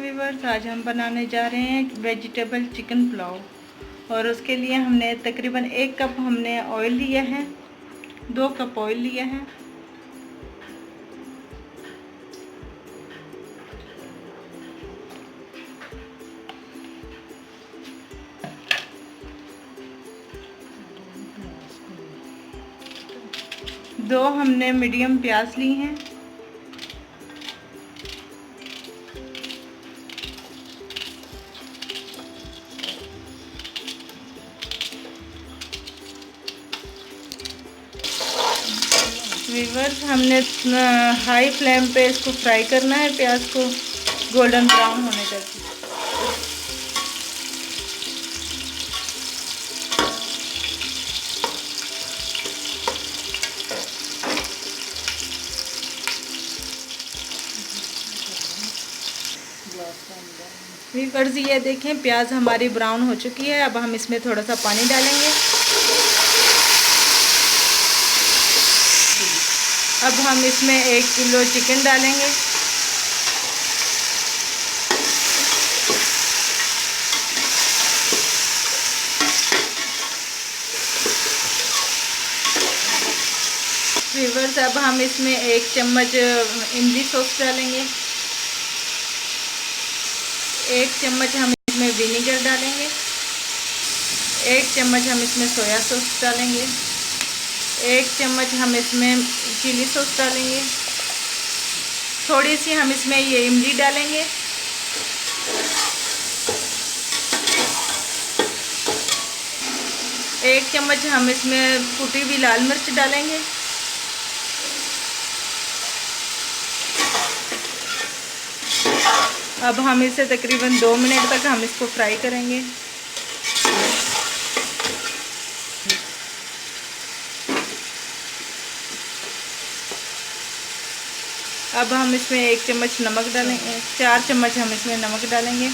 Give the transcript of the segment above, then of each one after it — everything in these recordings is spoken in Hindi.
व्यूअर्स, आज हम बनाने जा रहे हैं वेजिटेबल चिकन पुलाव। और उसके लिए हमने तकरीबन 1 कप हमने ऑयल लिया है, 2 कप ऑयल लिया है। दो हमने मीडियम प्याज ली हैं। व्यूअर्स, हमने हाई फ्लेम पे इसको फ्राई करना है, प्याज को गोल्डन ब्राउन होने तक। व्यूअर्स, ये देखें प्याज हमारी ब्राउन हो चुकी है। अब हम इसमें थोड़ा सा पानी डालेंगे। अब हम इसमें 1 किलो चिकन डालेंगे। व्यूअर्स, अब हम इसमें 1 चम्मच इमली सॉस डालेंगे। 1 चम्मच हम इसमें विनेगर डालेंगे। 1 चम्मच हम इसमें सोया सॉस डालेंगे। 1 चम्मच हम इसमें चिली सॉस डालेंगे। थोड़ी सी हम इसमें ये इमली डालेंगे। एक चम्मच हम इसमें कुटी हुई लाल मिर्च डालेंगे। अब हम इसे तकरीबन 2 मिनट तक हम इसको फ्राई करेंगे। अब हम इसमें 1 चम्मच नमक डालेंगे। 4 चम्मच हम इसमें नमक डालेंगे।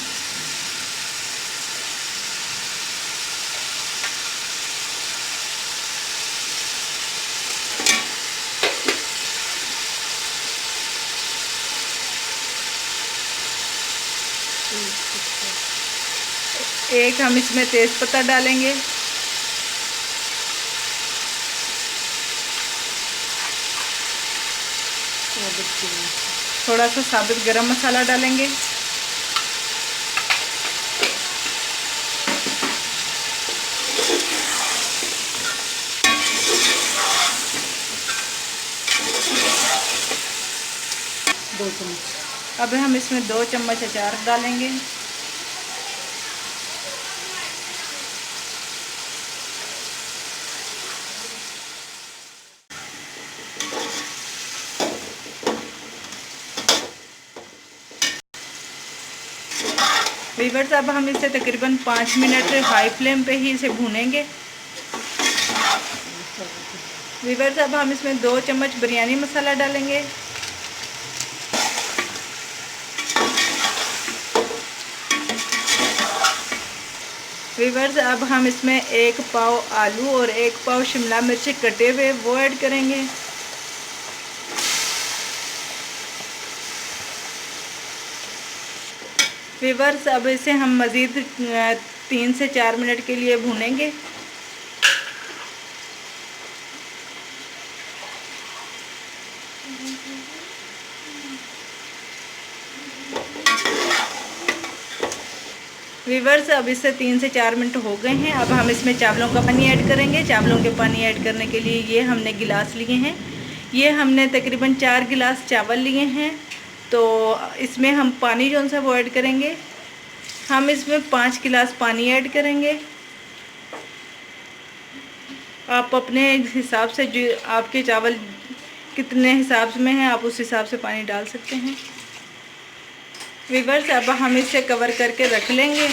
एक हम इसमें तेज़पत्ता डालेंगे। थोड़ा सा साबुत गरम मसाला डालेंगे। अब हम इसमें 2 चम्मच अचार डालेंगे। व्यूअर्स, अब हम इसे तकरीबन 5 मिनट हाई फ्लेम पे ही इसे भूनेंगे। व्यूअर्स, अब हम इसमें 2 चम्मच बिरयानी मसाला डालेंगे। व्यूअर्स, अब हम इसमें 1 पाव आलू और 1 पाव शिमला मिर्च कटे हुए वो ऐड करेंगे। व्यूअर्स, अब इसे हम मज़ीद 3 से 4 मिनट के लिए भूनेंगे। व्यूअर्स, अब इससे 3 से 4 मिनट हो गए हैं। अब हम इसमें चावलों का पानी ऐड करेंगे। चावलों के पानी ऐड करने के लिए ये हमने गिलास लिए हैं। ये हमने तकरीबन 4 गिलास चावल लिए हैं। तो इसमें हम पानी जो सा वो ऐड करेंगे। हम इसमें 5 गिलास पानी ऐड करेंगे। आप अपने हिसाब से, जो आपके चावल कितने हिसाब में हैं, आप उस हिसाब से पानी डाल सकते हैं। व्यूअर्स, अब हम इसे कवर करके रख लेंगे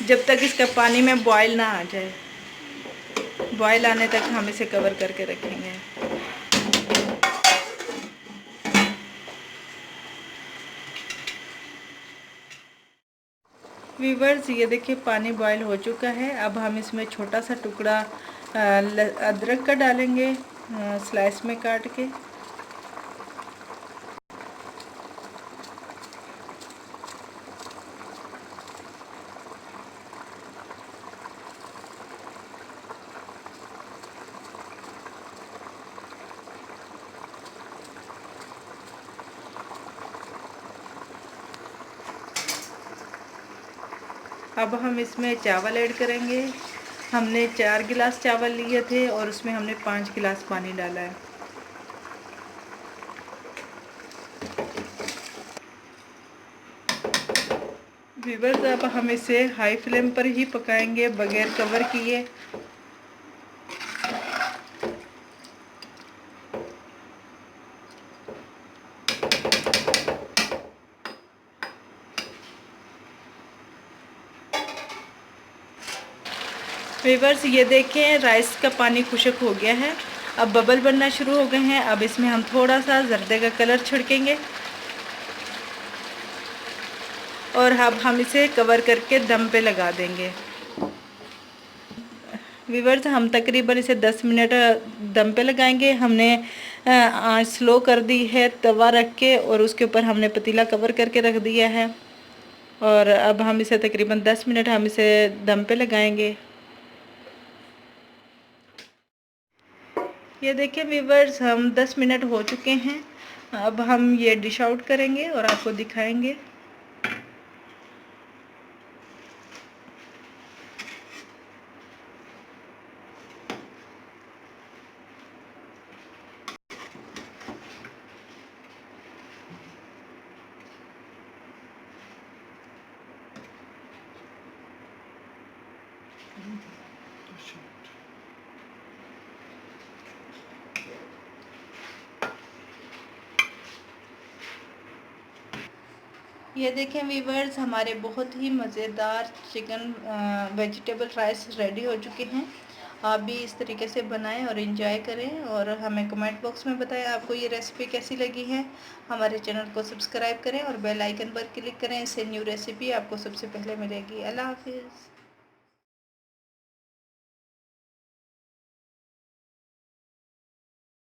जब तक इसका पानी में बॉयल ना आ जाए। बॉयल आने तक हम इसे कवर करके रखेंगे। व्यूअर्स, ये देखिए पानी बॉयल हो चुका है। अब हम इसमें छोटा सा टुकड़ा अदरक का डालेंगे, स्लाइस में काट के। अब हम इसमें चावल ऐड करेंगे। हमने 4 गिलास चावल लिए थे और उसमें हमने 5 गिलास पानी डाला है। व्यूअर्स, अब हम इसे हाई फ्लेम पर ही पकाएंगे बगैर कवर किए। व्यूअर्स, ये देखें राइस का पानी खुश्क हो गया है, अब बबल बनना शुरू हो गए हैं। अब इसमें हम थोड़ा सा जर्दे का कलर छिड़केंगे और अब हम इसे कवर करके दम पे लगा देंगे। व्यूअर्स, हम तकरीबन इसे 10 मिनट दम पे लगाएंगे। हमने आंच स्लो कर दी है तवा रख के, और उसके ऊपर हमने पतीला कवर करके रख दिया है। और अब हम इसे तकरीबन 10 मिनट हम इसे दम पे लगाएंगे। ये देखिए व्यूअर्स, हम 10 मिनट हो चुके हैं। अब हम ये डिश आउट करेंगे और आपको दिखाएंगे। ये देखें व्यूअर्स, हमारे बहुत ही मज़ेदार चिकन वेजिटेबल राइस रेडी हो चुके हैं। आप भी इस तरीके से बनाएं और इंजॉय करें, और हमें कमेंट बॉक्स में बताएं आपको ये रेसिपी कैसी लगी है। हमारे चैनल को सब्सक्राइब करें और बेल आइकन पर क्लिक करें, इससे न्यू रेसिपी आपको सबसे पहले मिलेगी। अल्लाह हाफिज़।